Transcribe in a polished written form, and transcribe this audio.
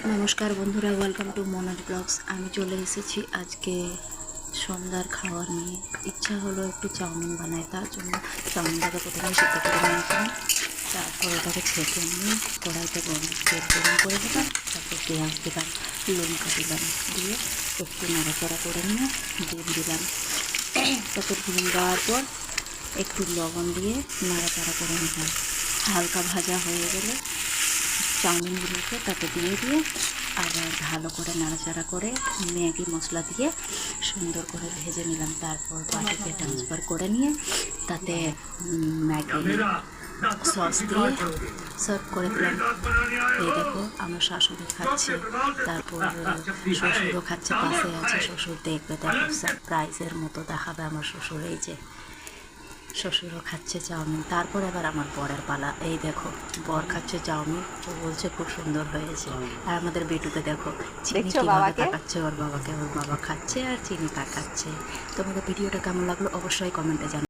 নমস্কার বন্ধুরা, welcome to monal blogs. আমি চলে এসেছি আজকে সন্ধ্যার খাওয়ার নিয়ে। ইচ্ছা হলো একটু চাউমিন বানাই, তার জন্য চাউমিনটাকে প্রথমে সিদ্ধ করে নিয়েছিলাম। তারপর ওটাকে ছেঁকে নিয়ে কড়াইতে তেল গরম করে দিলাম। তারপর পেঁয়াজ দিলাম, লঙ্কা দিলাম, দিয়ে একটু নাড়াচাড়া করে নিয়ে ডিম দিলাম। তারপর ডিম দেওয়ার পর একটু লবণ দিয়ে নাড়াচাড়া করে নিলাম। হালকা ভাজা হয়ে গেলে চাউমিনগুলোকে তাতে দিয়ে আবার ভালো করে নাড়াচাড়া করে ম্যাগি মশলা দিয়ে সুন্দর করে ভেজে নিলাম। তারপর বাটিতে ট্রান্সফার করে নিয়ে তাতে ম্যাগি সস দিয়ে সার্ভ করে দিলাম। এই দেখো আমার শাশুড়ি খাচ্ছে, তারপর শ্বশুরও খাচ্ছে, পাশে আছে শ্বশুর, দেখবে দেখো সারপ্রাইজের মতো দেখাবে আমার শ্বশুর। এই যে শ্বশুরও খাচ্ছে চাউমিন। তারপর এবার আমার বরের পালা। এই দেখো বর খাচ্ছে চাউমিন, ও বলছে খুব সুন্দর হয়েছে। আর আমাদের বেটুকে দেখো চিনি কীভাবে তাকাচ্ছে ওর বাবাকে, ওর বাবা খাচ্ছে আর চিনি তাকাচ্ছে। তোমাদের ভিডিওটা কেমন লাগলো অবশ্যই কমেন্টে জানাও।